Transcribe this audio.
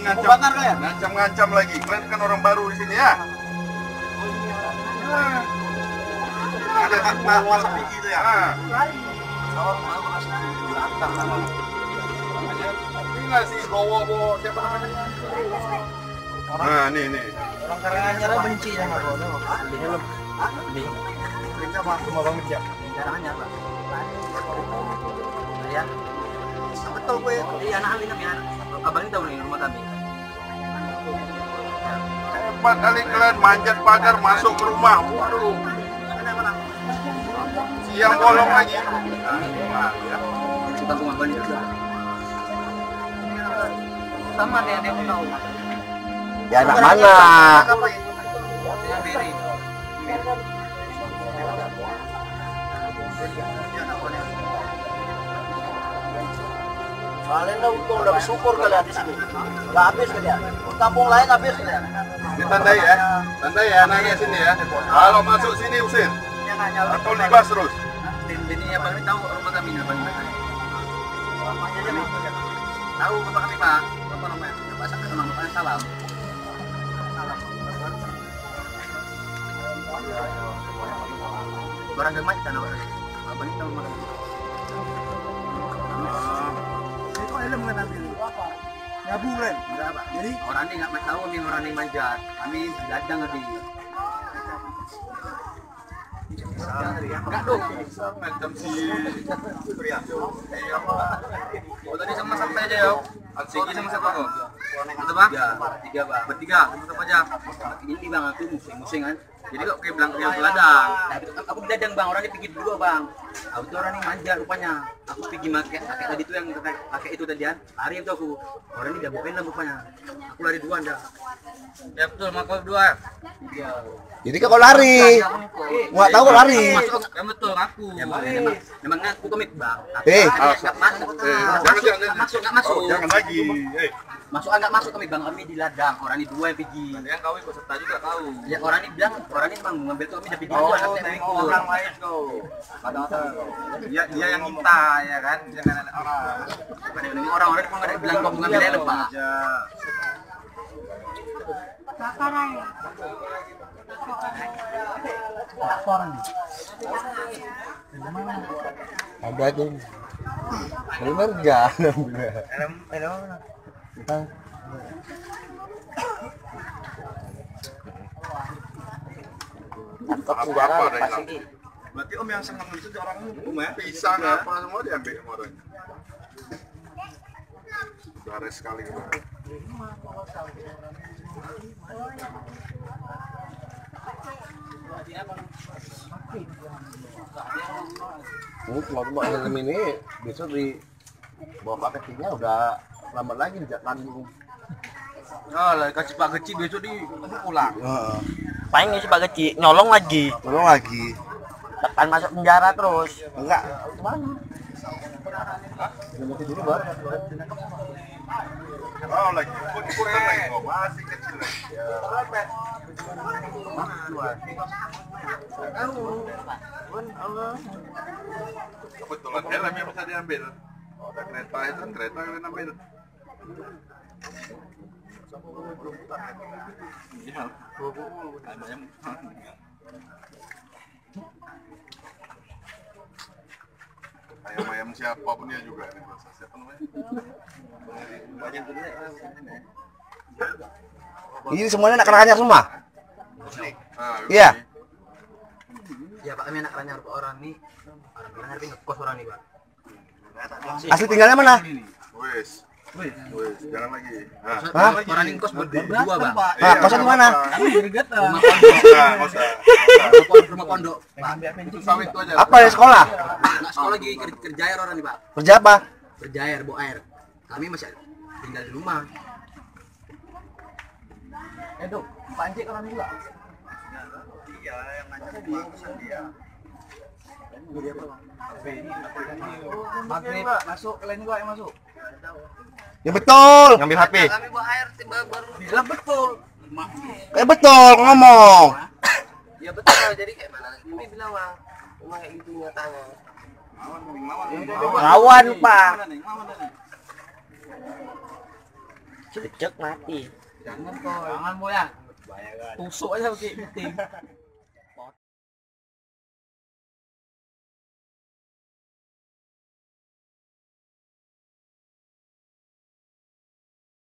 ngancam lagi. Kalian kan orang baru di sini ya. Ada masa pikir itu ya. Ini nggak sih bawa siapa namanya? Nah, nih. Orang Karanganyar benci sama Bono. Benci apa? Cuma Bang benci. Karanganyar, Pak. Ya. Betul gue. Iya, anak kami anak. Abang ini tahu nih rumah kami. Hebat kali kalian manjat pagar masuk ke rumah. Waduh. Siang bolong lagi. Kita rumah Bang. Sama nih ada yang tahu. Ya anak mana? Kalian udah bersyukur kalian di sini. Gak habis kalian. Kampung lain habis kalian. Ditandai ya anaknya sini ya. Kalau masuk sini usir. Atau libas terus. Bininya Bang ini tahu rumah kami nih Bang. Tahu bapak kami Pak. Apa namanya? Bahasa nama Bapak salam. Barang gemas kan Abang ini tahu mana? Itu ilmu kan nanti. Nyabung kan? Enggak Pak. Jadi orang ini enggak tahu nih orang ini manjat. Kami ladang tadi. Enggak dong. Macam si Surya. Oh tadi sama sampai aja ya. Segi sama siapa kok? Itu Bang? Tiga Bang. Bertiga, sama aja. Ini Bang aku musing kan. Jadi kok kayak bilang dia ladang. Aku ladang Bang, orang ini pergi dulu Bang. Aku tuh orang ini manja rupanya. Aku pergi pakai tadi tuh yang pakai itu tadi kan. Lari itu aku. Orang ini udah bukain lah rupanya. Aku lari duluan dah. Ya betul, makau dua. Iya. Jadi kau lari. Nggak tahu kau lari. Masuk, ya betul aku. Memang aku komit Bang. Nggak masuk. Jangan lagi. Masuk enggak masuk kami Bang, kami di ladang. Orang ini dua yang pergi. Yang kau ikut serta juga tahu. Ya orang ini bilang, orang ini memang mengambil tuh kami udah pergi duluan, katanya mau ikut. Orang lain kau. Dia yang minta ya kan, jangan ada orang. Ini orang-orang itu nggak ada bilang kau mengambil helm Pak. Ada tuh. Bener enggak? Helm. Tangkap penjara pasti. Berarti Om yang senang itu orang umum ya? Pisang apa semua diambil sama orangnya. Beres sekali. Ini kelompok helm ini besok di bawa paketnya udah lambat lagi di Bandung. Oh, lah kasih Pak Geci besok di pulang. Heeh. Paling si Pak Geci nyolong lagi. Tolong lagi. Tekan masuk penjara terus. Enggak, kemana? Nanti dulu baru. Oh lagi ikut-ikutan lagi kok, masih kecil lagi. Kebetulan helm yang bisa diambil. Oh, ada kereta itu, kereta kalian ambil. Iya, ayam-ayam siapapun dia juga nih, siapa namanya? Ini semuanya anak Karanganyar semua? Iya. Ya Pak, kami anak Karanganyar orang nih. Orang Karanganyar ini ngekos orang nih Pak. Asli tinggalnya mana? Wes, jangan lagi. Hah? Orang ini ngekos berdua Pak. Ah, kosnya di mana? Rumah pondok. Sawit itu aja. Apa ya sekolah? Anak sekolah lagi kerja air orang nih Pak. Kerja apa? Kerja air, bawa air. Kami masih tinggal di rumah. Dok, Pak Anjik orang juga. Iya, yang nanya dia pesan dia. Maghrib masuk, kalian juga yang masuk. Ya betul. Ngambil HP. Kami bawa air tiba baru bilang betul. Betul ngomong. Ya betul, jadi kayak mana? Kami bilang Bang, cuma kayak gitu nyatanya. Lawan, Pak. Cecek mati. Jangan boy ya. Tusuk aja pakai penting.